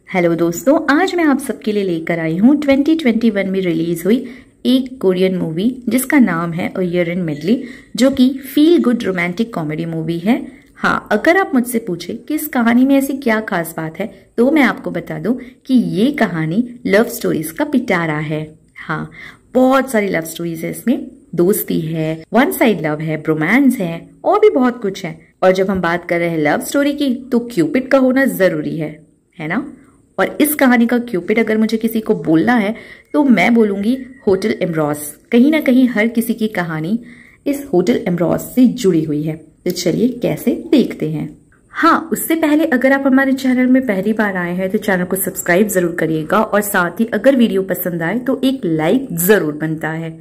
Hello दोस्तों, आज मैं आप सबके लिए लेकर आई हूँ 2021 में रिलीज हुई एक कोरियन मूवी जिसका नाम है अ ईयर इन मेडली, जो कि feel good romantic comedy movie है। हाँ, अगर आप मुझसे पूछे कि इस कहानी में ऐसी क्या खास बात है तो मैं आपको बता दूं कि ये कहानी लव स्टोरीज का पिटारा है। हाँ, बहुत सारी लव स्टोरीज है इसमें। दोस्ती है, वन साइड लव है, रोमांस है और भी बहुत कुछ है। और जब हम बात कर रहे हैं लव स्टोरी की तो क्यूपिड का होना जरूरी है ना। और इस कहानी का क्यूपिड अगर मुझे किसी को बोलना है तो मैं बोलूंगी होटल एम्ब्रोस। कहीं ना कहीं हर किसी की कहानी इस होटल एम्ब्रोस से जुड़ी हुई है। तो चलिए कैसे देखते हैं। हाँ, उससे पहले अगर आप हमारे चैनल में पहली बार आए हैं तो चैनल को सब्सक्राइब जरूर करिएगा और साथ ही अगर वीडियो पसंद आए तो एक लाइक जरूर बनता है।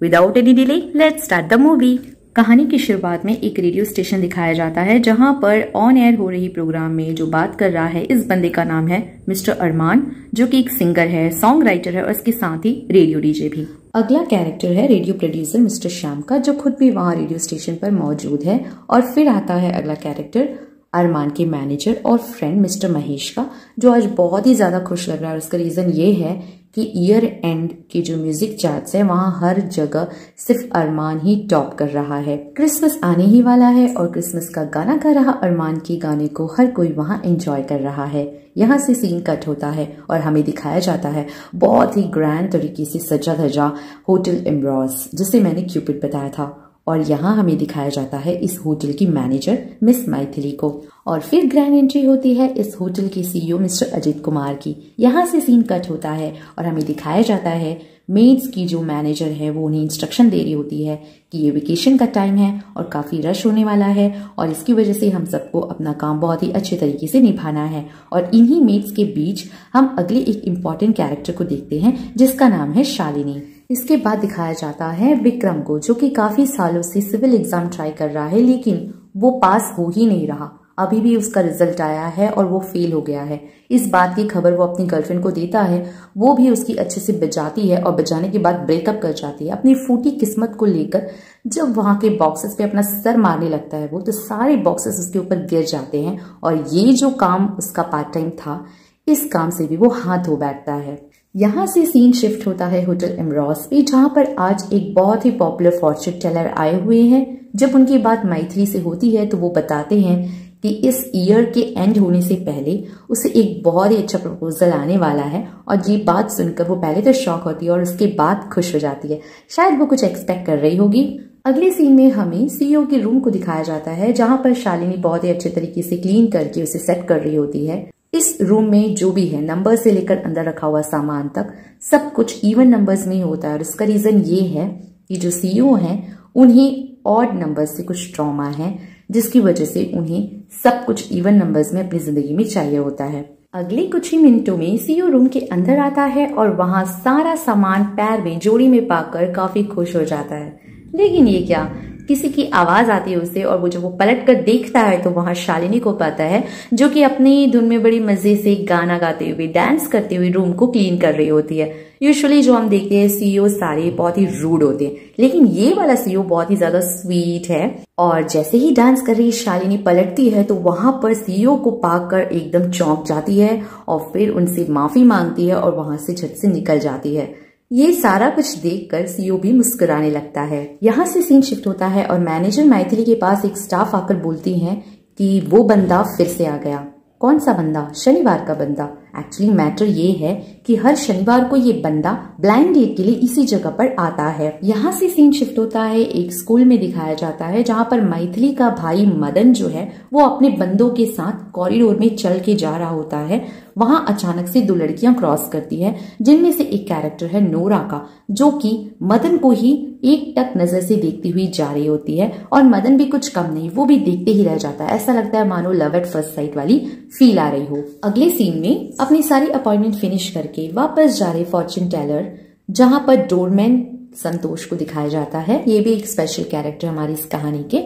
Without any delay let's start the movie. कहानी की शुरुआत में एक रेडियो स्टेशन दिखाया जाता है जहां पर ऑन एयर हो रही प्रोग्राम में जो बात कर रहा है इस बंदे का नाम है मिस्टर अरमान, जो कि एक सिंगर है, सॉन्ग राइटर है और इसके साथ ही रेडियो डीजे भी। अगला कैरेक्टर है रेडियो प्रोड्यूसर मिस्टर श्याम का, जो खुद भी वहां रेडियो स्टेशन पर मौजूद है। और फिर आता है अगला कैरेक्टर अरमान के मैनेजर और फ्रेंड मिस्टर महेश का, जो आज बहुत ही ज्यादा खुश लग रहा है। उसका रीजन ये है कि ईयर एंड की जो म्यूजिक चार्ट्स है वहां हर जगह सिर्फ अरमान ही टॉप कर रहा है। क्रिसमस आने ही वाला है और क्रिसमस का गाना गा रहा अरमान के गाने को हर कोई वहां एंजॉय कर रहा है। यहाँ से सीन कट होता है और हमें दिखाया जाता है बहुत ही ग्रैंड तरीके से सजा धजा होटल एम्ब्रोस, जिसे मैंने क्यूपिड बताया था। और यहाँ हमें दिखाया जाता है इस होटल की मैनेजर मिस मैथिली को। और फिर ग्रैंड एंट्री होती है इस होटल के सीईओ मिस्टर अजित कुमार की। यहाँ से सीन कट होता है और हमें दिखाया जाता है मेड्स की जो मैनेजर है वो उन्हें इंस्ट्रक्शन दे रही होती है कि ये वेकेशन का टाइम है और काफी रश होने वाला है और इसकी वजह से हम सबको अपना काम बहुत ही अच्छे तरीके से निभाना है। और इन्हीं मेड्स के बीच हम अगले एक इम्पॉर्टेंट कैरेक्टर को देखते हैं जिसका नाम है शालिनी। इसके बाद दिखाया जाता है विक्रम को, जो कि काफी सालों से सिविल एग्जाम ट्राई कर रहा है लेकिन वो पास हो ही नहीं रहा। अभी भी उसका रिजल्ट आया है और वो फेल हो गया है। इस बात की खबर वो अपनी गर्लफ्रेंड को देता है, वो भी उसकी अच्छे से बजाती है और बजाने के बाद ब्रेकअप कर जाती है। अपनी फूटी किस्मत को लेकर जब वहां के बॉक्सेस पे अपना सर मारने लगता है वो, तो सारे बॉक्सेस उसके ऊपर गिर जाते हैं। और ये जो काम उसका पार्ट टाइम था, इस काम से भी वो हाथ धो बैठता है। यहाँ से सीन शिफ्ट होता है होटल एम्ब्रोस पे, जहां पर आज एक बहुत ही पॉपुलर फॉर्चून टेलर आए हुए हैं। जब उनकी बात मैथिली से होती है तो वो बताते हैं कि इस ईयर के एंड होने से पहले उसे एक बहुत ही अच्छा प्रपोजल आने वाला है। और ये बात सुनकर वो पहले तो शॉक होती है और उसके बाद खुश हो जाती है। शायद वो कुछ एक्सपेक्ट कर रही होगी। अगले सीन में हमें सीईओ के रूम को दिखाया जाता है जहां पर शालिनी बहुत ही अच्छे तरीके से क्लीन करके उसे सेट कर रही होती है। इस रूम में जो भी है, नंबर से लेकर अंदर रखा हुआ सामान तक, सब कुछ इवन नंबर्स में ही होता है। और इसका रीजन ये है कि जो सीईओ हैं उन्हें ऑड नंबर से कुछ ट्रॉमा है, जिसकी वजह से उन्हें सब कुछ इवन नंबर्स में अपनी जिंदगी में चाहिए होता है। अगले कुछ ही मिनटों में सीईओ रूम के अंदर आता है और वहां सारा सामान पैर में जोड़ी में पाकर काफी खुश हो जाता है। लेकिन ये क्या, किसी की आवाज आती है उसे और वो जब वो पलट कर देखता है तो वहां शालिनी को पाता है, जो कि अपनी धुन में बड़ी मजे से गाना गाते हुए, डांस करते हुए रूम को क्लीन कर रही होती है। यूजुअली जो हम देखते हैं सीईओ सारे बहुत ही रूड होते हैं, लेकिन ये वाला सीईओ बहुत ही ज्यादा स्वीट है। और जैसे ही डांस कर रही शालिनी पलटती है तो वहां पर सीईओ को पाकर एकदम चौंक जाती है और फिर उनसे माफी मांगती है और वहां से झट से निकल जाती है। ये सारा कुछ देखकर सीईओ भी मुस्कुराने लगता है। यहाँ से सीन शिफ्ट होता है और मैनेजर मैथिली के पास एक स्टाफ आकर बोलती है कि वो बंदा फिर से आ गया। कौन सा बंदा? शनिवार का बंदा। एक्चुअली मैटर ये है कि हर शनिवार को ये बंदा ब्लाइंड डेट के लिए इसी जगह पर आता है। यहाँ से सीन शिफ्ट होता है एक स्कूल में दिखाया जाता है जहाँ पर मैथिली का भाई मदन जो है वो अपने बंदों के साथ कॉरिडोर में चल के जा रहा होता है। वहां अचानक से दो लड़कियां क्रॉस करती है, जिनमें से एक कैरेक्टर है नोरा का, जो कि मदन को ही एक टक नजर से देखती हुई जा रही होती है। और मदन भी कुछ कम नहीं, वो भी देखते ही रह जाता है। ऐसा लगता है मानो लव एट फर्स्ट साइट वाली फील आ रही हो। अगले सीन में अपनी सारी अपॉइंटमेंट फिनिश करके वापस जा रहे फॉर्चून टेलर, जहां पर डोरमैन संतोष को दिखाया जाता है। ये भी एक स्पेशल कैरेक्टर हमारी इस कहानी के।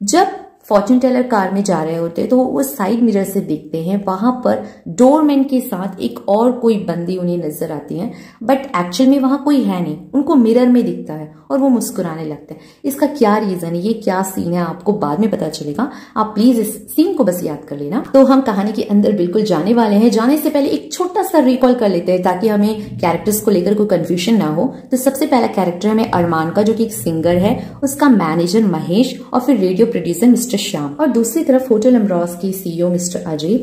जब फॉर्चून टेलर कार में जा रहे होते तो वो साइड मिरर से देखते हैं, वहां पर डोरमैन के साथ एक और कोई बंदी उन्हें नजर आती है, बट एक्चुअल में वहां कोई है नहीं, उनको मिरर में दिखता है। और वो मुस्कुराने लगते हैं। इसका क्या रीजन है, ये क्या सीन है, आपको बाद में पता चलेगा। आप प्लीज इस सीन को बस याद कर लेना। तो हम कहानी के अंदर बिल्कुल जाने वाले हैं। जाने से पहले एक छोटा सा रिकॉल कर लेते हैं ताकि हमें कैरेक्टर्स को लेकर कोई कंफ्यूजन ना हो। तो सबसे पहला कैरेक्टर हमें अरमान का, जो कि एक सिंगर है, उसका मैनेजर महेश और फिर रेडियो प्रोड्यूसर मिस्टर श्याम, और दूसरी तरफ होटल एम्ब्रॉस की CEO mister Ajay,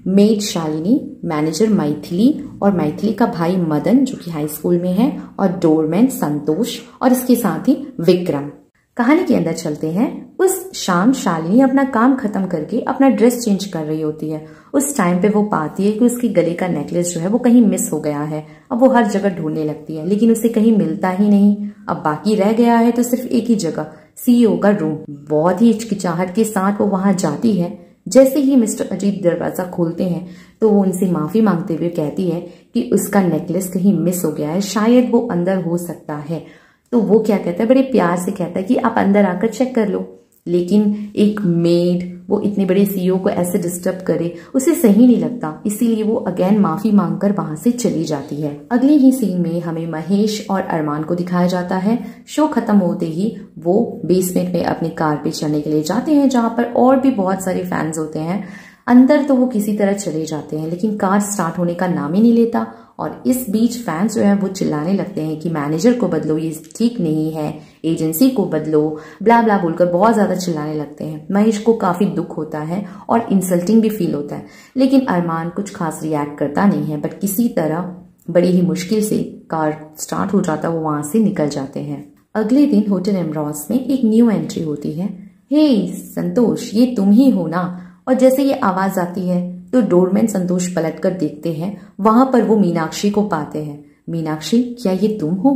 made Shalini, manager Maithili और मैथिली का भाई मदन जो कि हाई स्कूल में है, और डोरमैन संतोष और इसके साथ ही विक्रम। कहानी के अंदर चलते हैं। उस शाम शालिनी अपना काम खत्म करके अपना ड्रेस चेंज कर रही होती है। उस टाइम पे वो पाती है कि उसके गले का नेकलेस जो है वो कहीं मिस हो गया है। अब वो हर जगह ढूंढने लगती है लेकिन उसे कहीं मिलता ही नहीं। अब बाकी रह गया है तो सिर्फ एक ही जगह, सीईओ का रूम। बहुत ही हिचकिचाहट के साथ वो वहां जाती है। जैसे ही मिस्टर अजीत दरवाजा खोलते हैं तो वो उनसे माफी मांगते हुए कहती है कि उसका नेकलेस कहीं मिस हो गया है, शायद वो अंदर हो सकता है। तो वो क्या कहता है, बड़े प्यार से कहता है कि आप अंदर आकर चेक कर लो। लेकिन एक मेड वो इतने बड़े सीईओ को ऐसे डिस्टर्ब करे, उसे सही नहीं लगता, इसीलिए वो अगेन माफी मांगकर वहां से चली जाती है। अगले ही सीन में हमें महेश और अरमान को दिखाया जाता है। शो खत्म होते ही वो बेसमेंट में अपनी कार पे चढ़ने के लिए जाते हैं, जहां पर और भी बहुत सारे फैंस होते हैं। अंदर तो वो किसी तरह चले जाते हैं लेकिन कार स्टार्ट होने का नाम ही नहीं लेता। और इस बीच फैंस जो है वो चिल्लाने लगते हैं कि मैनेजर को बदलो, ये ठीक नहीं है, एजेंसी को बदलो, ब्ला ब्ला बोलकर बहुत ज्यादा चिल्लाने लगते हैं। महेश को काफी दुख होता है और इंसल्टिंग भी फील होता है, लेकिन अरमान कुछ खास रिएक्ट करता नहीं है। बट किसी तरह बड़ी ही मुश्किल से कार स्टार्ट हो जाता है, वो वहां से निकल जाते हैं। अगले दिन होटल एम्ब्रॉस में एक न्यू एंट्री होती है। हे संतोष, ये तुम ही हो ना? और जैसे ये आवाज आती है तो डोरमैन संतोष पलटकर देखते हैं। वहां पर वो मीनाक्षी को पाते हैं। मीनाक्षी, क्या ये तुम हो?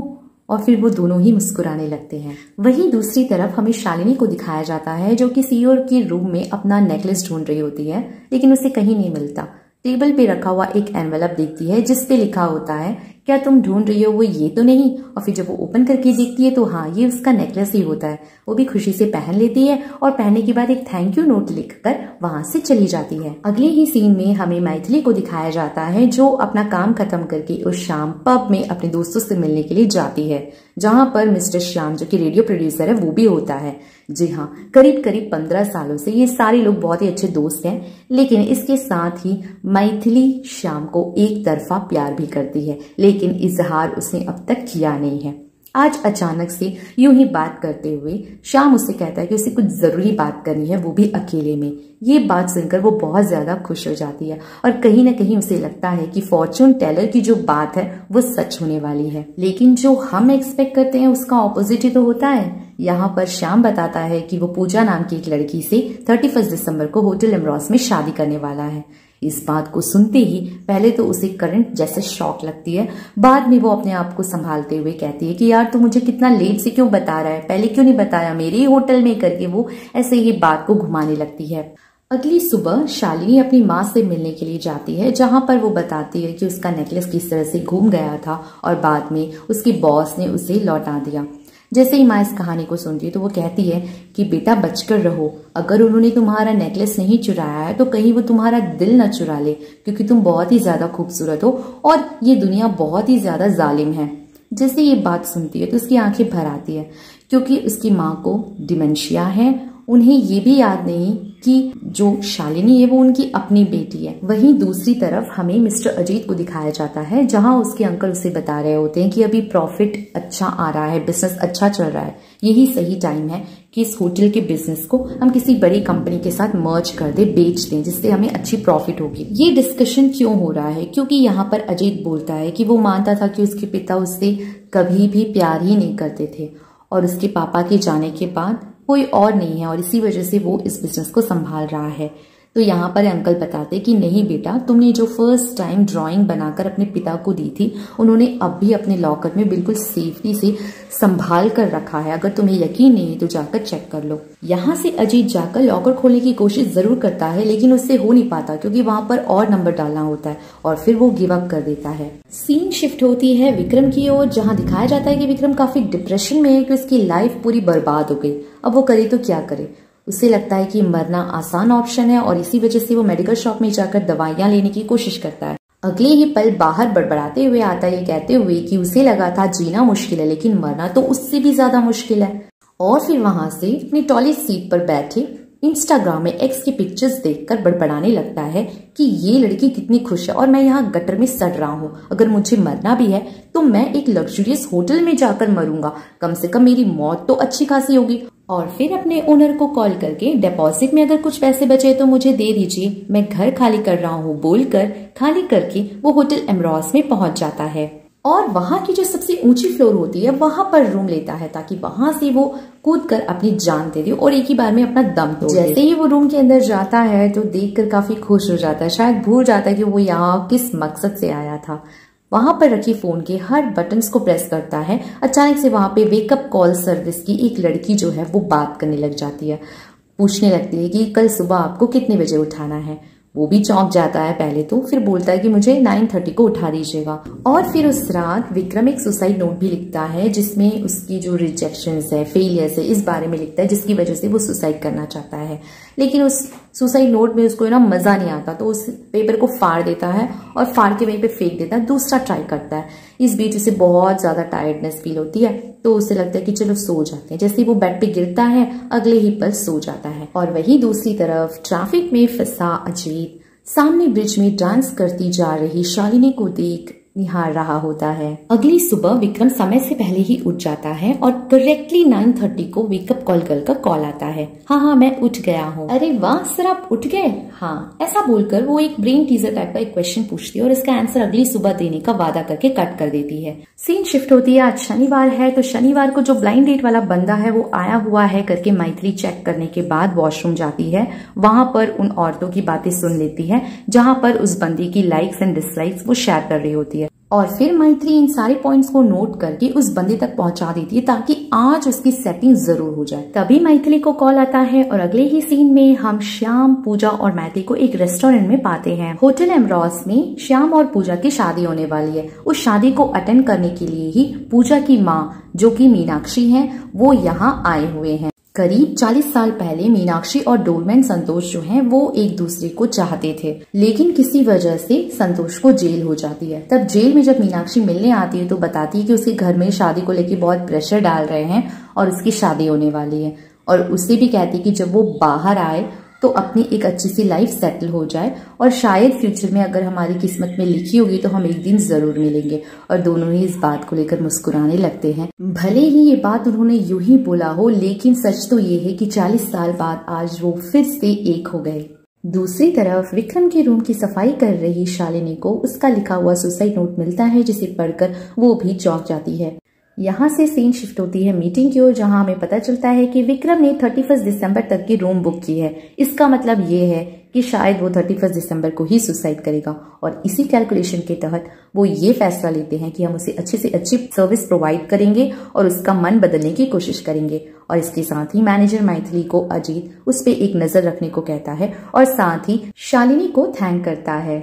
और फिर वो दोनों ही मुस्कुराने लगते हैं। वहीं दूसरी तरफ हमें शालिनी को दिखाया जाता है जो कि सीईओ के रूम में अपना नेकलेस ढूंढ रही होती है लेकिन उसे कहीं नहीं मिलता। टेबल पे रखा हुआ एक एनवेलप देखती है जिसपे लिखा होता है, क्या तुम ढूंढ रही हो वो ये तो नहीं? और फिर जब वो ओपन करके देखती है तो हाँ, ये उसका नेकलेस ही होता है। वो भी खुशी से पहन लेती है और पहनने के बाद एक थैंक यू नोट लिखकर वहां से चली जाती है। अगले ही सीन में हमें मैथिली को दिखाया जाता है जो अपना काम खत्म करके उस शाम पब में अपने दोस्तों से मिलने के लिए जाती है, जहां पर मिस्टर श्याम जो कि रेडियो प्रोड्यूसर है वो भी होता है। जी हाँ, करीब करीब 15 सालों से ये सारे लोग बहुत ही अच्छे दोस्त हैं, लेकिन इसके साथ ही मैथिली श्याम को एक तरफा प्यार भी करती है, लेकिन इजहार उसने अब तक किया नहीं है। आज अचानक से यूं ही बात करते हुए श्याम उससे कहता है कि उसे कुछ जरूरी बात करनी है, वो भी अकेले में। ये बात सुनकर वो बहुत ज्यादा खुश हो जाती है और कहीं ना कहीं उसे लगता है कि फॉर्चून टेलर की जो बात है वो सच होने वाली है। लेकिन जो हम एक्सपेक्ट करते हैं उसका ऑपोजिट ही तो होता है। यहाँ पर श्याम बताता है कि वो पूजा नाम की एक लड़की से 31 दिसंबर को होटल एम्ब्रॉस में शादी करने वाला है। इस बात को सुनते ही पहले तो उसे करंट जैसे शॉक लगती है, बाद में वो अपने आप को संभालते हुए कहती है कि यार तू मुझे कितना लेट से क्यों बता रहा है, पहले क्यों नहीं बताया, मेरे ही होटल में करके वो ऐसे ही बात को घुमाने लगती है। अगली सुबह शालिनी अपनी माँ से मिलने के लिए जाती है, जहां पर वो बताती है कि उसका नेकलेस किस तरह से घूम गया था और बाद में उसके बॉस ने उसे लौटा दिया। जैसे ही माँ इस कहानी को सुनती है तो वो कहती है कि बेटा बचकर रहो, अगर उन्होंने तुम्हारा नेकलेस नहीं चुराया है तो कहीं वो तुम्हारा दिल न चुरा ले, क्योंकि तुम बहुत ही ज्यादा खूबसूरत हो और ये दुनिया बहुत ही ज्यादा जालिम है। जैसे ये बात सुनती है तो उसकी आंखें भर आती है, क्योंकि उसकी माँ को डिमेंशिया है। उन्हें ये भी याद नहीं कि जो शालिनी है वो उनकी अपनी बेटी है। वहीं दूसरी तरफ हमें मिस्टर अजीत को दिखाया जाता है, जहां उसके अंकल उसे बता रहे होते हैं कि अभी प्रॉफिट अच्छा आ रहा है, बिजनेस अच्छा चल रहा है, यही सही टाइम है कि इस होटल के बिजनेस को हम किसी बड़ी कंपनी के साथ मर्ज कर दे, बेच दें, जिससे हमें अच्छी प्रॉफिट होगी। ये डिस्कशन क्यों हो रहा है? क्योंकि यहाँ पर अजीत बोलता है कि वो मानता था कि उसके पिता उससे कभी भी प्यार ही नहीं करते थे और उसके पापा के जाने के बाद कोई और नहीं है और इसी वजह से वो इस बिजनेस को संभाल रहा है। तो यहाँ पर अंकल बताते कि नहीं बेटा, तुमने जो फर्स्ट टाइम ड्राइंग बनाकर अपने पिता को दी थी उन्होंने अब भी अपने लॉकर में बिल्कुल सेफ्टी से संभाल कर रखा है, अगर तुम्हें यकीन नहीं है तो जाकर चेक कर लो। यहाँ से अजीत जाकर लॉकर खोलने की कोशिश जरूर करता है, लेकिन उससे हो नहीं पाता क्योंकि वहां पर और नंबर डालना होता है और फिर वो गिव अप कर देता है। सीन शिफ्ट होती है विक्रम की ओर, जहाँ दिखाया जाता है कि विक्रम काफी डिप्रेशन में है कि उसकी लाइफ पूरी बर्बाद हो गई। अब वो करे तो क्या करे? उसे लगता है कि मरना आसान ऑप्शन है और इसी वजह से वो मेडिकल शॉप में जाकर दवाइयां लेने की कोशिश करता है। अगले ही पल बाहर बड़बड़ाते हुए आता ये कहते हुए कि उसे लगा था जीना मुश्किल है लेकिन मरना तो उससे भी ज्यादा मुश्किल है। और फिर वहां से अपनी टॉयलेट सीट पर बैठे इंस्टाग्राम में एक्स की पिक्चर्स देखकर बड़बड़ाने लगता है कि ये लड़की कितनी खुश है और मैं यहाँ गटर में सड़ रहा हूँ। अगर मुझे मरना भी है तो मैं एक लग्जरियस होटल में जाकर मरूंगा, कम से कम मेरी मौत तो अच्छी खासी होगी। और फिर अपने ओनर को कॉल करके डिपॉजिट में अगर कुछ पैसे बचे तो मुझे दे दीजिए, मैं घर खाली कर रहा हूँ बोलकर खाली करके वो होटल एमरोस में पहुंच जाता है और वहां की जो सबसे ऊंची फ्लोर होती है वहां पर रूम लेता है ताकि वहां से वो कूद कर अपनी जान दे दे और एक ही बार में अपना दम तोड़ दे। जैसे ही वो रूम के अंदर जाता है तो देखकर काफी खुश हो जाता है, शायद भूल जाता है कि वो यहाँ किस मकसद से आया था। वहां पर रखी फोन के हर बटन्स को प्रेस करता है। अचानक से वहां पे वेकअप कॉल सर्विस की एक लड़की जो है वो बात करने लग जाती है, पूछने लगती है कि कल सुबह आपको कितने बजे उठाना है। वो भी चौंक जाता है पहले तो, फिर बोलता है कि मुझे 9:30 को उठा दीजिएगा। और फिर उस रात विक्रम एक सुसाइड नोट भी लिखता है जिसमें उसकी जो रिजेक्शंस है, फेलियर्स है, इस बारे में लिखता है जिसकी वजह से वो सुसाइड करना चाहता है। लेकिन उस सुसाइड नोट में उसको ना मजा नहीं आता तो उस पेपर को फाड़ देता है और फाड़ के वहीं पे फेंक देता है, दूसरा ट्राई करता है। इस बीच उसे बहुत ज्यादा टायर्डनेस फील होती है तो उसे लगता है कि चलो सो जाते हैं। जैसे ही वो बेड पे गिरता है अगले ही पल सो जाता है। और वहीं दूसरी तरफ ट्रैफिक में फंसा अजीत सामने ब्रिज में डांस करती जा रही शालिनी को देख निहार रहा होता है। अगली सुबह विक्रम समय से पहले ही उठ जाता है और करेक्टली 9:30 को वेकअप कॉल गर्ल का कॉल आता है। हाँ मैं उठ गया हूँ। अरे वाह सर आप उठ गए? हाँ, ऐसा बोलकर वो एक ब्रेन टीजर टाइप का एक क्वेश्चन पूछती है और इसका आंसर अगली सुबह देने का वादा करके कट कर देती है। सीन शिफ्ट होती है, आज शनिवार है तो शनिवार को जो ब्लाइंड डेट वाला बंदा है वो आया हुआ है करके मैथिली चेक करने के बाद वॉशरूम जाती है। वहां पर उन औरतों की बातें सुन लेती है जहां पर उस बंदी की लाइक्स एंड डिसलाइक्स वो शेयर कर रही होती है। और फिर मैथिली इन सारे पॉइंट्स को नोट करके उस बंदे तक पहुंचा देती है ताकि आज उसकी सेटिंग जरूर हो जाए। तभी मैथिली को कॉल आता है और अगले ही सीन में हम श्याम, पूजा और मैथिली को एक रेस्टोरेंट में पाते हैं। होटल एमरोस में श्याम और पूजा की शादी होने वाली है। उस शादी को अटेंड करने के लिए ही पूजा की माँ जो कि मीनाक्षी है वो यहाँ आए हुए हैं। करीब 40 साल पहले मीनाक्षी और डोरमैन संतोष जो हैं वो एक दूसरे को चाहते थे, लेकिन किसी वजह से संतोष को जेल हो जाती है। तब जेल में जब मीनाक्षी मिलने आती है तो बताती है कि उसके घर में शादी को लेकर बहुत प्रेशर डाल रहे हैं और उसकी शादी होने वाली है। और उससे भी कहती है कि जब वो बाहर आए तो अपनी एक अच्छी सी लाइफ सेटल हो जाए और शायद फ्यूचर में अगर हमारी किस्मत में लिखी होगी तो हम एक दिन जरूर मिलेंगे। और दोनों ही इस बात को लेकर मुस्कुराने लगते हैं। भले ही ये बात उन्होंने यूं ही बोला हो लेकिन सच तो ये है कि 40 साल बाद आज वो फिर से एक हो गए। दूसरी तरफ विक्रम के रूम की सफाई कर रही शालिनी को उसका लिखा हुआ सुसाइड नोट मिलता है जिसे पढ़कर वो भी चौंक जाती है। यहाँ से सीन शिफ्ट होती है मीटिंग की ओर जहाँ हमें पता चलता है कि विक्रम ने 31 दिसंबर तक की रूम बुक की है। इसका मतलब ये है कि शायद वो 31 दिसंबर को ही सुसाइड करेगा और इसी कैलकुलेशन के तहत वो ये फैसला लेते हैं कि हम उसे अच्छे से अच्छी सर्विस प्रोवाइड करेंगे और उसका मन बदलने की कोशिश करेंगे। और इसके साथ ही मैनेजर मैथिली को अजीत उस पर एक नजर रखने को कहता है और साथ ही शालिनी को थैंक करता है।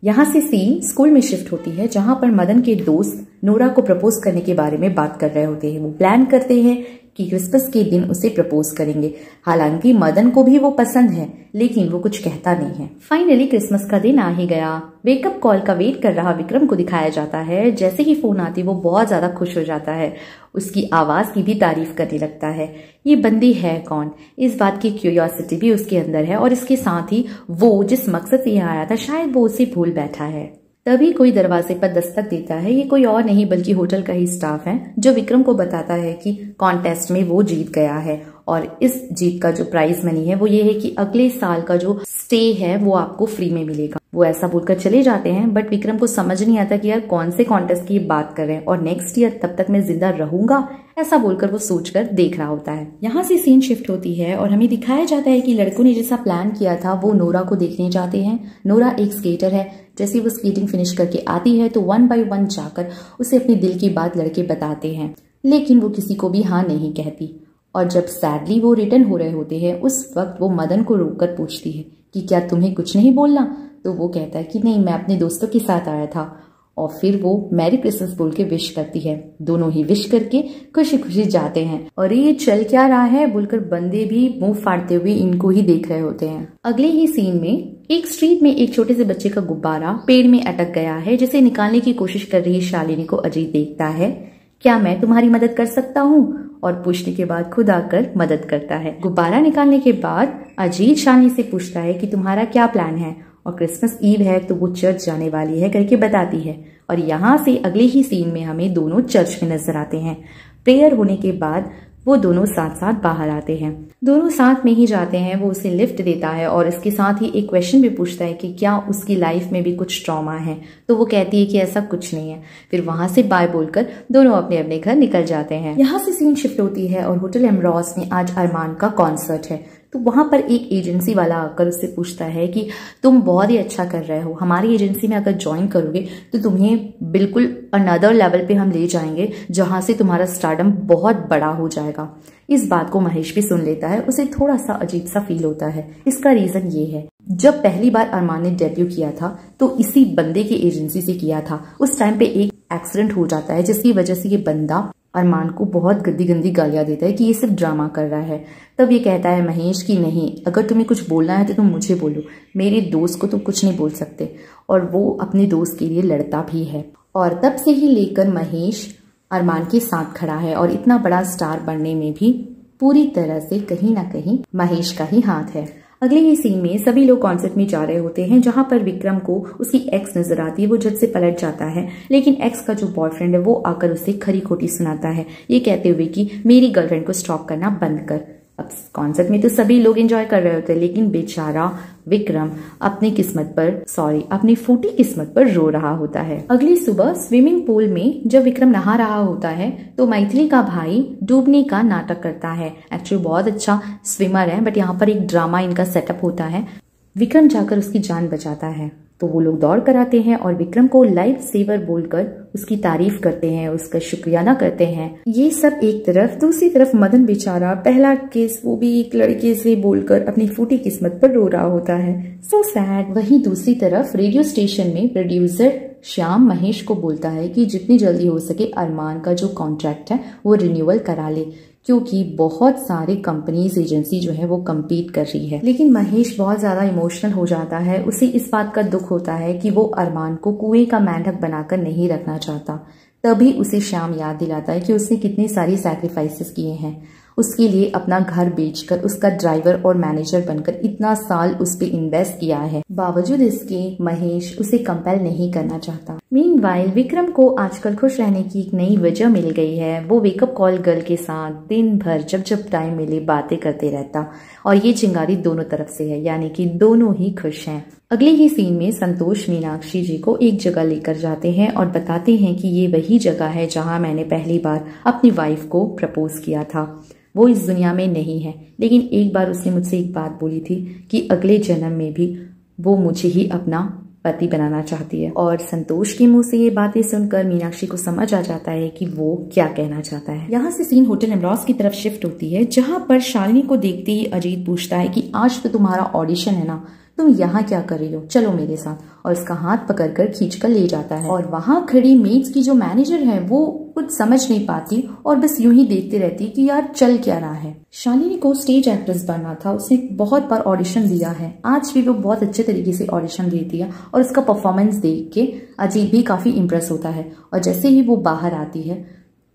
यहाँ से सीन स्कूल में शिफ्ट होती है जहाँ पर मदन के दोस्त नोरा को प्रपोज करने के बारे में बात कर रहे होते हैं। वो प्लान करते हैं कि क्रिसमस के दिन उसे प्रपोज करेंगे। हालांकि मदन को भी वो पसंद है लेकिन वो कुछ कहता नहीं है। फाइनली क्रिसमस का दिन आ ही गया। वेकअप कॉल का वेट कर रहा विक्रम को दिखाया जाता है। जैसे ही फोन आती वो बहुत ज्यादा खुश हो जाता है, उसकी आवाज की भी तारीफ करने लगता है। ये बंदी है कौन, इस बात की क्यूरियोसिटी भी उसके अंदर है और इसके साथ ही वो जिस मकसद से यहाँ आया था शायद वो उसे भूल बैठा है। तभी कोई दरवाजे पर दस्तक देता है। ये कोई और नहीं बल्कि होटल का ही स्टाफ है जो विक्रम को बताता है कि कॉन्टेस्ट में वो जीत गया है और इस जीत का जो प्राइज मनी है वो ये है कि अगले साल का जो स्टे है वो आपको फ्री में मिलेगा। वो ऐसा बोलकर चले जाते हैं बट विक्रम को समझ नहीं आता कि यार कौन से कॉन्टेस्ट की बात कर रहे हैं और नेक्स्ट ईयर तब तक मैं जिंदा रहूंगा, ऐसा बोलकर वो सोचकर देख रहा होता है। यहाँ से सीन शिफ्ट होती है और हमें दिखाया जाता है कि लड़कों ने जैसा प्लान किया था वो नोरा को देखने जाते हैं। नोरा एक स्केटर है। जैसे वो स्केटिंग फिनिश करके आती है तो 1 by 1 जाकर उसे अपने दिल की बात लड़के बताते हैं, लेकिन वो किसी को भी हाँ नहीं कहती। और जब सैडली वो रिटर्न हो रहे होते हैं उस वक्त वो मदन को रोककर पूछती है कि क्या तुम्हें कुछ नहीं बोलना, तो वो कहता है कि नहीं, मैं अपने दोस्तों के साथ आया था। और फिर वो मैरी क्रिसमस बोल के विश करती है। दोनों ही विश करके खुशी खुशी जाते हैं और ये चल क्या रहा है बोलकर बंदे भी मुंह फाड़ते हुए इनको ही देख रहे होते हैं। अगले ही सीन में एक स्ट्रीट में एक छोटे से बच्चे का गुब्बारा पेड़ में अटक गया है, जिसे निकालने की कोशिश कर रही शालिनी को अजीत देखता है। क्या मैं तुम्हारी मदद कर सकता हूँ? और पूछने के बाद खुद आकर मदद करता है। गुब्बारा निकालने के बाद अजीत शालिनी से पूछता है कि तुम्हारा क्या प्लान है, और क्रिसमस ईव है तो वो चर्च जाने वाली है करके बताती है। और यहाँ से अगले ही सीन में हमें दोनों चर्च में नजर आते हैं। प्रेयर होने के बाद वो दोनों साथ साथ बाहर आते हैं। दोनों साथ में ही जाते हैं। वो उसे लिफ्ट देता है और इसके साथ ही एक क्वेश्चन भी पूछता है कि क्या उसकी लाइफ में भी कुछ ट्रॉमा है, तो वो कहती है कि ऐसा कुछ नहीं है। फिर वहां से बाय बोलकर दोनों अपने अपने घर निकल जाते हैं। यहाँ से सीन शिफ्ट होती है और होटल एमरोस में आज अरमान का कॉन्सर्ट है। तो वहां पर एक एजेंसी वाला आकर उससे पूछता है कि तुम बहुत ही अच्छा कर रहे हो, हमारी एजेंसी में अगर ज्वाइन करोगे तो तुम्हें बिल्कुल अनदर लेवल पे हम ले जाएंगे, जहां से तुम्हारा स्टारडम बहुत बड़ा हो जाएगा। इस बात को महेश भी सुन लेता है। उसे थोड़ा सा अजीब सा फील होता है। इसका रीजन ये है, जब पहली बार अरमान ने डेब्यू किया था तो इसी बंदे की एजेंसी से किया था। उस टाइम पे एक एक्सीडेंट हो जाता है, जिसकी वजह से ये बंदा अरमान को बहुत गंदी गंदी गालियां देता है कि ये सिर्फ ड्रामा कर रहा है। तब ये कहता है महेश कि नहीं, अगर तुम्हें कुछ बोलना है तो तुम मुझे बोलो, मेरे दोस्त को तुम कुछ नहीं बोल सकते। और वो अपने दोस्त के लिए लड़ता भी है। और तब से ही लेकर महेश अरमान के साथ खड़ा है और इतना बड़ा स्टार बनने में भी पूरी तरह से कहीं ना कहीं महेश का ही हाथ है। अगले ही सीन में सभी लोग कॉन्सर्ट में जा रहे होते हैं, जहां पर विक्रम को उसकी एक्स नजर आती है। वो झट से पलट जाता है, लेकिन एक्स का जो बॉयफ्रेंड है वो आकर उसे खरी खोटी सुनाता है, ये कहते हुए कि मेरी गर्लफ्रेंड को स्टॉक करना बंद कर। अब कॉन्सर्ट में तो सभी लोग एंजॉय कर रहे होते हैं, लेकिन बेचारा विक्रम अपनी फूटी किस्मत पर रो रहा होता है। अगली सुबह स्विमिंग पूल में जब विक्रम नहा रहा होता है तो मैथिली का भाई डूबने का नाटक करता है। एक्चुअली बहुत अच्छा स्विमर है, बट यहाँ पर एक ड्रामा इनका सेटअप होता है। विक्रम जाकर उसकी जान बचाता है, तो वो लोग दौड़ कर आते हैं और विक्रम को लाइफ सेवर बोलकर उसकी तारीफ करते हैं, उसका शुक्रियाना करते हैं। ये सब एक तरफ, दूसरी तरफ मदन बेचारा पहला केस वो भी एक लड़के से बोलकर अपनी फूटी किस्मत पर रो रहा होता है। So sad. वहीं दूसरी तरफ रेडियो स्टेशन में प्रोड्यूसर श्याम महेश को बोलता है कि जितनी जल्दी हो सके अरमान का जो कॉन्ट्रैक्ट है वो रिन्यूअल करा ले, क्योंकि बहुत सारे कंपनीज एजेंसी जो है वो कम्पीट कर रही है। लेकिन महेश बहुत ज्यादा इमोशनल हो जाता है। उसे इस बात का दुख होता है कि वो अरमान को कुएं का मेंढक बनाकर नहीं रखना चाहता। तभी उसे श्याम याद दिलाता है कि उसने कितनी सारी सैक्रिफाइसेस किए हैं, उसके लिए अपना घर बेचकर उसका ड्राइवर और मैनेजर बनकर इतना साल उस पे इन्वेस्ट किया है। बावजूद इसके महेश उसे कंपेल नहीं करना चाहता। मीनवाइल विक्रम को आजकल खुश रहने की एक नई वजह मिल गई है। वो वेकअप कॉल गर्ल के साथ दिन भर जब टाइम मिले बातें करते रहता, और ये चिंगारी दोनों तरफ से है, यानी कि दोनों ही खुश हैं। अगले ही सीन में संतोष मीनाक्षी जी को एक जगह लेकर जाते हैं और बताते हैं कि ये वही जगह है जहां मैंने पहली बार अपनी वाइफ को प्रपोज किया था। वो इस दुनिया में नहीं है, लेकिन एक बार उसने मुझसे एक बात बोली थी कि अगले जन्म में भी वो मुझे ही अपना पति बनाना चाहती है। और संतोष के मुंह से ये बातें सुनकर मीनाक्षी को समझ आ जाता है कि वो क्या कहना चाहता है। यहाँ से सीन होटल एमरोस की तरफ शिफ्ट होती है, जहाँ पर शालिनी को देखते ही अजीत पूछता है कि आज तो तुम्हारा ऑडिशन है ना, तुम यहाँ क्या कर रही हो, चलो मेरे साथ। और उसका हाथ पकड़कर खींचकर ले जाता है। और वहां खड़ी मेड्स की जो मैनेजर है वो कुछ समझ नहीं पाती और बस यूं ही देखते रहती कि यार चल क्या रहा है। शालिनी को स्टेज एक्ट्रेस बनना था, उसने बहुत बार ऑडिशन दिया है, आज भी वो बहुत अच्छे तरीके से ऑडिशन देती है और उसका परफॉर्मेंस देख के अजीत भी काफी इम्प्रेस होता है। और जैसे ही वो बाहर आती है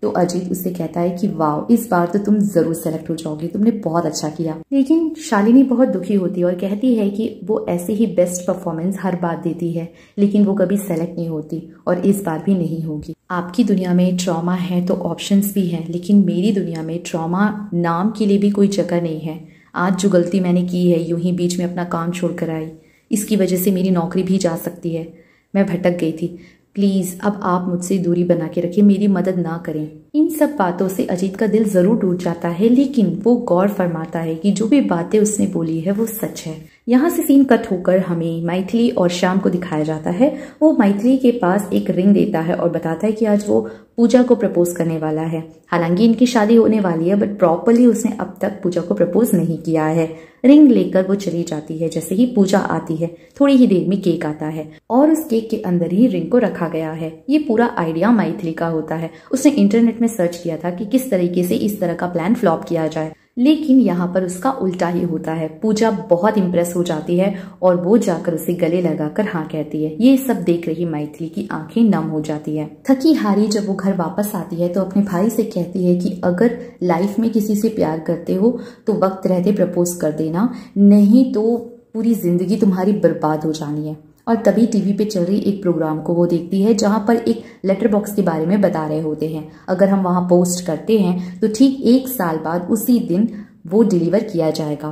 तो अजीत उससे कहता है कि वाह, इस बार तो तुम जरूर सेलेक्ट हो जाओगी, तुमने बहुत अच्छा किया। लेकिन शालिनी बहुत दुखी होती है और कहती है कि वो ऐसे ही बेस्ट परफॉर्मेंस हर बार देती है, लेकिन वो कभी सेलेक्ट नहीं होती और इस बार भी नहीं होगी। आपकी दुनिया में ट्रॉमा है तो ऑप्शंस भी हैं, लेकिन मेरी दुनिया में ट्रॉमा नाम के लिए भी कोई जगह नहीं है। आज जो गलती मैंने की है, यूं ही बीच में अपना काम छोड़कर आई, इसकी वजह से मेरी नौकरी भी जा सकती है। मैं भटक गई थी, प्लीज अब आप मुझसे दूरी बना के रखिए, मेरी मदद ना करें। इन सब बातों से अजीत का दिल जरूर टूट जाता है, लेकिन वो गौर फरमाता है कि जो भी बातें उसने बोली है वो सच है। यहाँ से सीन कट होकर हमें मैथिली और श्याम को दिखाया जाता है। वो मैथिली के पास एक रिंग देता है और बताता है कि आज वो पूजा को प्रपोज करने वाला है। हालांकि इनकी शादी होने वाली है, बट प्रॉपरली उसने अब तक पूजा को प्रपोज नहीं किया है। रिंग लेकर वो चली जाती है। जैसे ही पूजा आती है, थोड़ी ही देर में केक आता है और उस केक के अंदर ही रिंग को रखा गया है। ये पूरा आइडिया मैथिली का होता है। उसने इंटरनेट में सर्च किया था कि किस तरीके से इस तरह का प्लान फ्लॉप किया जाए। लेकिन यहाँ पर उसका उल्टा ही होता है। पूजा बहुत इम्प्रेस हो जाती है और वो जाकर उसे गले लगाकर हाँ कहती है। ये सब देख रही मैथिली की आंखें नम हो जाती है। थकी हारी जब वो घर वापस आती है तो अपने भाई से कहती है कि अगर लाइफ में किसी से प्यार करते हो तो वक्त रहते प्रपोज कर देना, नहीं तो पूरी जिंदगी तुम्हारी बर्बाद हो जानी है। और तभी टीवी पे चल रही एक प्रोग्राम को वो देखती है जहां पर एक लेटर बॉक्स के बारे में बता रहे होते हैं। अगर हम वहां पोस्ट करते हैं तो ठीक 1 साल बाद उसी दिन वो डिलीवर किया जाएगा।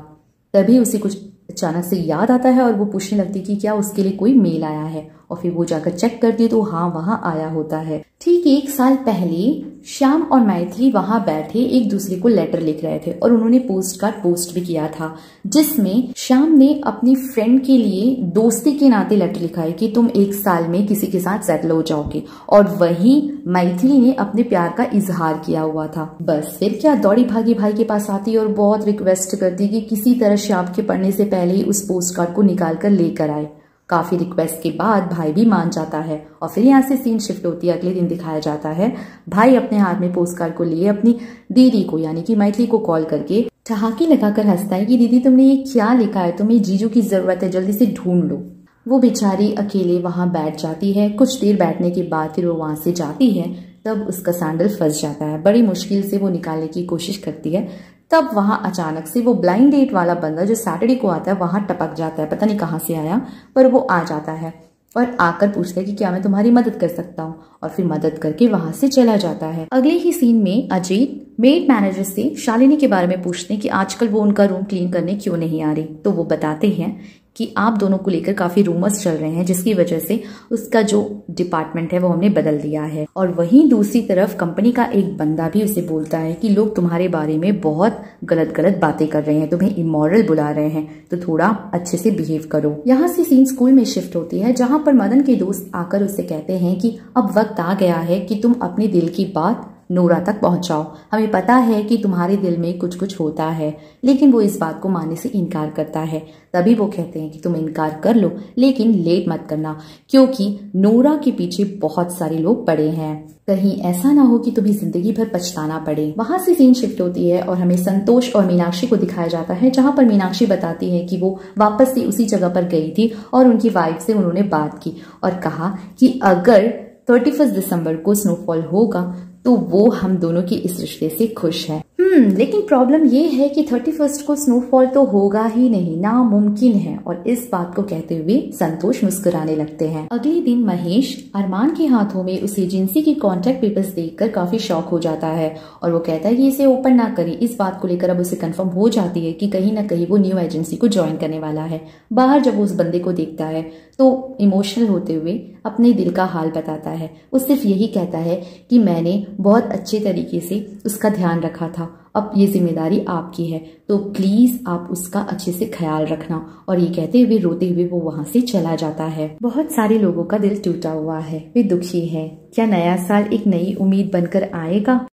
तभी उसे कुछ अचानक से याद आता है और वो पूछने लगती कि क्या उसके लिए कोई मेल आया है, और फिर वो जाकर चेक करती है तो हाँ, वहां आया होता है। ठीक 1 साल पहले श्याम और मैथिली वहां बैठे एक दूसरे को लेटर लिख रहे थे और उन्होंने पोस्ट कार्ड पोस्ट भी किया था, जिसमें श्याम ने अपनी फ्रेंड के लिए दोस्ती के नाते लेटर लिखा है कि तुम 1 साल में किसी के साथ सेटल हो जाओगे, और वही मैथिली ने अपने प्यार का इजहार किया हुआ था। बस फिर क्या, दौड़ी भागी भाई के पास आती और बहुत रिक्वेस्ट करती कि किसी तरह श्याम के पढ़ने से पहले ही उस पोस्ट कार्ड को निकाल कर लेकर आए। काफी रिक्वेस्ट के बाद भाई भी मान जाता है और फिर यहाँ से सीन शिफ्ट होती है। अगले दिन दिखाया जाता है भाई अपने हाथ में पोस्ट कार्ड को लिए अपनी दीदी को यानी कि मैथिली को कॉल करके ठहाके लगाकर हंसता है कि दीदी तुमने ये क्या लिखा है, तुम्हें जीजू की जरूरत है, जल्दी से ढूंढ लो। वो बेचारी अकेले वहां बैठ जाती है। कुछ देर बैठने के बाद फिर वो वहां से जाती है, तब उसका सैंडल फंस जाता है। बड़ी मुश्किल से वो निकालने की कोशिश करती है, तब वहां अचानक से वो ब्लाइंड डेट वाला बंदा जो सैटरडे को आता है वहां टपक जाता है। पता नहीं कहाँ से आया, पर वो आ जाता है और आकर पूछता है कि क्या मैं तुम्हारी मदद कर सकता हूँ, और फिर मदद करके वहां से चला जाता है। अगले ही सीन में अजीत मेड मैनेजर से शालिनी के बारे में पूछते हैं कि आजकल वो उनका रूम क्लीन करने क्यों नहीं आ रही। तो वो बताते हैं कि आप दोनों को लेकर काफी रूमर्स चल रहे हैं, जिसकी वजह से उसका जो डिपार्टमेंट है वो हमने बदल दिया है। और वहीं दूसरी तरफ कंपनी का एक बंदा भी उसे बोलता है कि लोग तुम्हारे बारे में बहुत गलत गलत बातें कर रहे हैं, तुम्हें इमोरल बुला रहे हैं, तो थोड़ा अच्छे से बिहेव करो। यहाँ से सीन स्कूल में शिफ्ट होती है, जहाँ पर मदन के दोस्त आकर उससे कहते हैं कि अब वक्त आ गया है कि तुम अपने दिल की बात नोरा तक पहुंचाओ। हमें पता है कि तुम्हारे दिल में कुछ कुछ होता है, लेकिन वो इस बात को मानने से इनकार करता है। तभी वो कहते हैं कि तुम इनकार कर लो, लेकिन लेट मत करना, क्योंकि नोरा के पीछे बहुत सारे लोग पड़े हैं। कहीं ऐसा ना हो कि तुम्हें जिंदगी भर पछताना पड़े। वहां से सीन शिफ्ट होती है और हमें संतोष और मीनाक्षी को दिखाया जाता है, जहां पर मीनाक्षी बताती है कि वो वापस से उसी जगह पर गई थी और उनकी वाइफ से उन्होंने बात की और कहा कि अगर 31 दिसंबर को स्नोफॉल होगा तो वो हम दोनों की इस रिश्ते से खुश है। लेकिन प्रॉब्लम ये है कि 31 को स्नोफॉल तो होगा ही नहीं, नामुमकिन है। और इस बात को कहते हुए संतोष मुस्कुराने लगते हैं। अगले दिन महेश अरमान के हाथों में उस एजेंसी के कॉन्ट्रैक्ट पेपर्स देखकर काफी शॉक हो जाता है और वो कहता है कि इसे ओपन ना करे। इस बात को लेकर अब उसे कंफर्म हो जाती है कि कहीं ना कहीं वो न्यू एजेंसी को ज्वाइन करने वाला है। बाहर जब वो उस बंदे को देखता है तो इमोशनल होते हुए अपने दिल का हाल बताता है। वो सिर्फ यही कहता है कि मैंने बहुत अच्छे तरीके से उसका ध्यान रखा था, अब ये जिम्मेदारी आपकी है, तो प्लीज आप उसका अच्छे से ख्याल रखना। और ये कहते हुए रोते हुए वो वहां से चला जाता है। बहुत सारे लोगों का दिल टूटा हुआ है, वे दुखी है। क्या नया साल एक नई उम्मीद बनकर आएगा?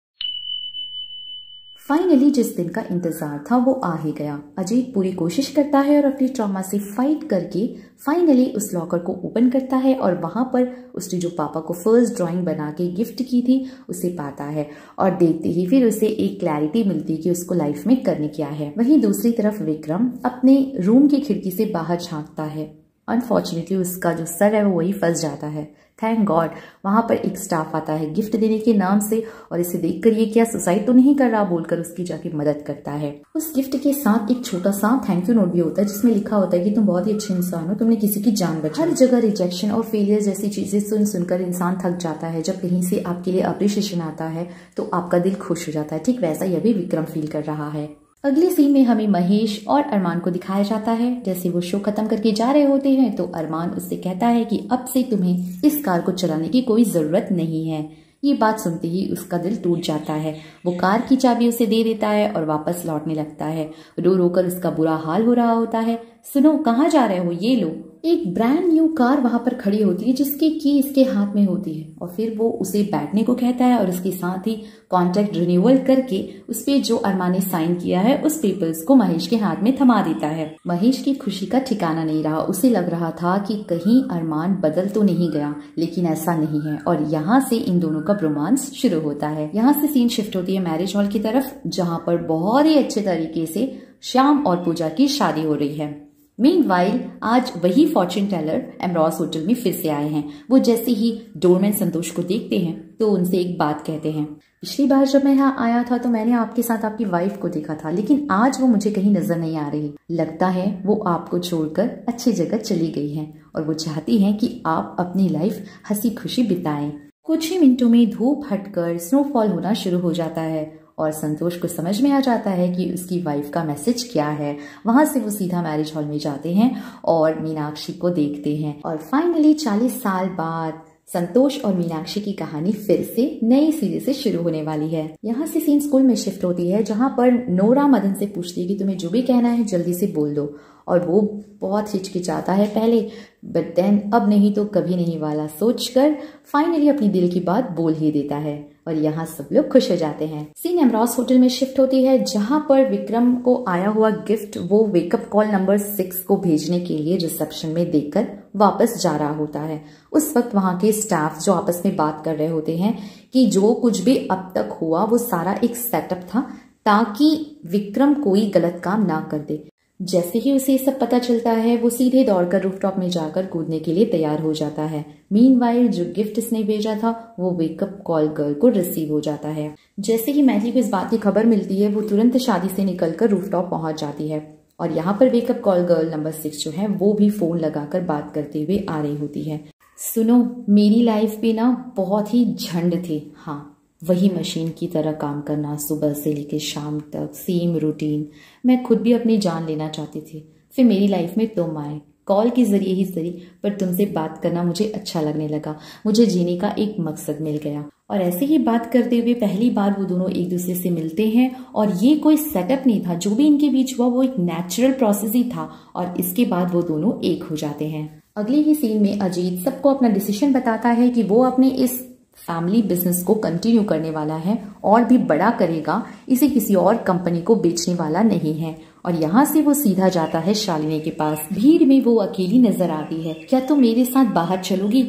फाइनली जिस दिन का इंतजार था वो आ ही गया। अजीत पूरी कोशिश करता है और अपनी ट्रॉमा से फाइट करके फाइनली उस लॉकर को ओपन करता है और वहां पर उसने जो पापा को फर्स्ट ड्राइंग बना के गिफ्ट की थी उसे पाता है और देखते ही फिर उसे एक क्लैरिटी मिलती कि उसको लाइफ में करने क्या है। वहीं दूसरी तरफ विक्रम अपने रूम की खिड़की से बाहर झांकता है। अनफॉर्चुनेटली उसका जो सर है वो वही फंस जाता है। थैंक गॉड वहां पर एक स्टाफ आता है गिफ्ट देने के नाम से और इसे देखकर ये क्या सुसाइड तो नहीं कर रहा बोलकर उसकी जाके मदद करता है। उस गिफ्ट के साथ एक छोटा सा थैंक यू नोट भी होता है जिसमें लिखा होता है कि तुम बहुत ही अच्छे इंसान हो, तुमने किसी की जान बचाई। हर जगह रिजेक्शन और फेलियर जैसी चीजें सुनकर इंसान थक जाता है। जब कहीं से आपके लिए अप्रिशिएशन आता है तो आपका दिल खुश हो जाता है। ठीक वैसा यह भी विक्रम फील कर रहा है। अगले सीन में हमें महेश और अरमान को दिखाया जाता है। जैसे वो शो खत्म करके जा रहे होते हैं तो अरमान उससे कहता है कि अब से तुम्हें इस कार को चलाने की कोई जरूरत नहीं है। ये बात सुनते ही उसका दिल टूट जाता है। वो कार की चाबी उसे दे देता है और वापस लौटने लगता है। रो रो कर उसका बुरा हाल हो रहा होता है। सुनो कहाँ जा रहे हो, ये लो। एक ब्रांड न्यू कार वहां पर खड़ी होती है जिसकी की इसके हाथ में होती है और फिर वो उसे बैठने को कहता है और उसके साथ ही कॉन्ट्रैक्ट रिन्यूअल करके उस पे जो अरमान ने साइन किया है उस पेपर्स को महेश के हाथ में थमा देता है। महेश की खुशी का ठिकाना नहीं रहा, उसे लग रहा था कि कहीं अरमान बदल तो नहीं गया, लेकिन ऐसा नहीं है और यहाँ से इन दोनों का रोमांस शुरू होता है। यहाँ से सीन शिफ्ट होती है मैरिज हॉल की तरफ, जहाँ पर बहुत ही अच्छे तरीके से श्याम और पूजा की शादी हो रही है। मीनवाइल आज वही फॉर्च्यून टेलर एमरॉस होटल में फिर से आए हैं। वो जैसे ही डोरमैन संतोष को देखते हैं तो उनसे एक बात कहते हैं, पिछली बार जब मैं यहाँ आया था तो मैंने आपके साथ आपकी वाइफ को देखा था, लेकिन आज वो मुझे कहीं नजर नहीं आ रही। लगता है वो आपको छोड़कर अच्छी जगह चली गई है और वो चाहती हैं कि आप अपनी लाइफ हंसी खुशी बिताएं। कुछ ही मिनटों में धूप हटकर स्नोफॉल होना शुरू हो जाता है और संतोष को समझ में आ जाता है कि उसकी वाइफ का मैसेज क्या है। वहां से वो सीधा मैरिज हॉल में जाते हैं और मीनाक्षी को देखते हैं और फाइनली 40 साल बाद संतोष और मीनाक्षी की कहानी फिर से नए सिरे से शुरू होने वाली है। यहाँ से सीन स्कूल में शिफ्ट होती है, जहाँ पर नोरा मदन से पूछती है कि तुम्हें जो भी कहना है जल्दी से बोल दो, और वो बहुत हिचकिचाता है पहले, बट देन अब नहीं तो कभी नहीं वाला सोचकर फाइनली अपनी दिल की बात बोल ही देता है और यहाँ सब लोग खुश हो जाते हैं। सीन एमरॉस होटल में शिफ्ट होती है, जहाँ पर विक्रम को आया हुआ गिफ्ट वो वेकअप कॉल नंबर 6 को भेजने के लिए रिसेप्शन में देकर वापस जा रहा होता है। उस वक्त वहां के स्टाफ जो आपस में बात कर रहे होते हैं कि जो कुछ भी अब तक हुआ वो सारा एक सेटअप था ताकि विक्रम कोई गलत काम ना कर दे। जैसे ही उसे सब पता चलता है वो सीधे दौड़कर रूफटॉप में जाकर कूदने के लिए तैयार हो जाता है। मीनवाइल जो गिफ्ट इसने भेजा था वो वेकअप कॉल गर्ल को रिसीव हो जाता है। जैसे ही मैथी को इस बात की खबर मिलती है वो तुरंत शादी से निकलकर रूफटॉप पहुंच जाती है और यहाँ पर वेकअप कॉल गर्ल नंबर 6 जो है वो भी फोन लगाकर बात करते हुए आ रही होती है। सुनो, मेरी लाइफ भी ना बहुत ही झंड थी। हाँ, वही मशीन की तरह काम करना, सुबह से लेकर शाम तक सेम रूटीन। मैं खुद भी अपनी जान लेना चाहती थी, फिर मेरी लाइफ में तुम आए, कॉल के जरिए ही सही पर तुमसे बात करना मुझे अच्छा लगने लगा। मुझे जीने का एक मकसद मिल गया। और ऐसे ही बात करते हुए पहली बार वो दोनों एक दूसरे से मिलते हैं और ये कोई सेटअप नहीं था, जो भी इनके बीच हुआ वो एक नेचुरल प्रोसेस ही था और इसके बाद वो दोनों एक हो जाते हैं। अगले ही सीन में अजीत सबको अपना डिसीजन बताता है कि वो अपने इस फैमिली बिजनेस को कंटिन्यू करने वाला है और भी बड़ा करेगा, इसे किसी और कंपनी को बेचने वाला नहीं है। और यहाँ से वो सीधा जाता है शालिनी के पास। भीड़ में वो अकेली नजर आती है। क्या तुम मेरे साथ बाहर चलोगी?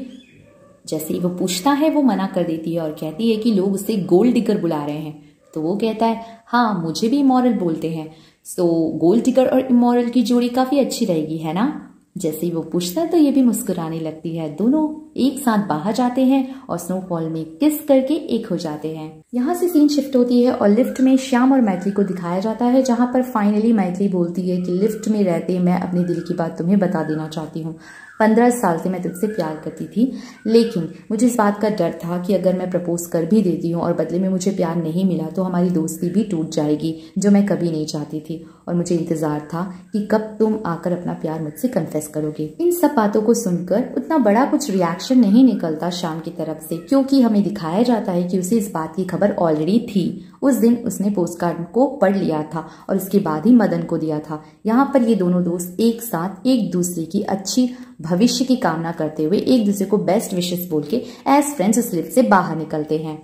जैसे ही वो पूछता है वो मना कर देती है और कहती है कि लोग उसे गोल्ड डिगर बुला रहे हैं। तो वो कहता है, हाँ मुझे भी इमोरल बोलते हैं, सो गोल्ड डिगर और इमोरल की जोड़ी काफी अच्छी रहेगी, है ना? जैसे ही वो पूछता है तो ये भी मुस्कुराने लगती है। दोनों एक साथ बाहर जाते हैं और स्नोफॉल में किस करके एक हो जाते हैं। यहाँ से सीन शिफ्ट होती है और लिफ्ट में श्याम और मैथिली को दिखाया जाता है, जहाँ पर फाइनली मैथिली बोलती है कि लिफ्ट में रहते मैं अपने दिल की बात तुम्हें बता देना चाहती हूँ। 15 साल से मैं तुझसे प्यार करती थी, लेकिन मुझे इस बात का डर था कि अगर मैं प्रपोज कर भी देती हूँ और बदले में मुझे प्यार नहीं मिला तो हमारी दोस्ती भी टूट जाएगी, जो मैं कभी नहीं चाहती थी। और मुझे इंतजार था कि कब तुम आकर अपना प्यार मुझसे कन्फेस करोगे। इन सब बातों को सुनकर उतना बड़ा कुछ रिएक्शन नहीं निकलता श्याम की तरफ से, क्योंकि हमें दिखाया जाता है कि उसे इस बात की खबर ऑलरेडी थी। उस दिन उसने पोस्ट कार्ड को पढ़ लिया था और उसके बाद ही मदन को दिया था। यहाँ पर ये दोनों दोस्त एक साथ एक दूसरे की अच्छी भविष्य की कामना करते हुए एक दूसरे को बेस्ट विशेस बोल के एज फ्रेंड्स उस लिफ्ट से बाहर निकलते हैं।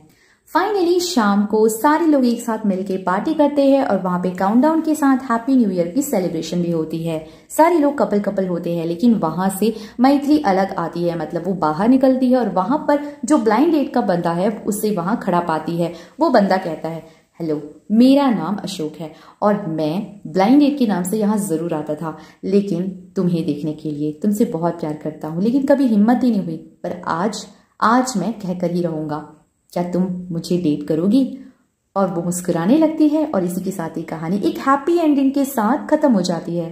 फाइनली शाम को सारे लोग एक साथ मिलकर पार्टी करते हैं और वहां पे काउंटडाउन के साथ हैप्पी न्यू ईयर की सेलिब्रेशन भी होती है। सारे लोग कपल कपल होते हैं, लेकिन वहां से मैथिली अलग आती है, मतलब वो बाहर निकलती है और वहां पर जो ब्लाइंड डेट का बंदा है उससे वहां खड़ा पाती है। वो बंदा कहता है, हेलो, मेरा नाम अशोक है और मैं ब्लाइंड डेट के नाम से यहाँ जरूर आता था, लेकिन तुम्हें देखने के लिए तुमसे बहुत प्यार करता हूँ, लेकिन कभी हिम्मत ही नहीं हुई, पर आज मैं कहकर ही रहूंगा। क्या तुम मुझे डेट करोगी? और वो मुस्कुराने लगती है और इसी के साथ ही कहानी एक हैप्पी एंडिंग के साथ खत्म हो जाती है।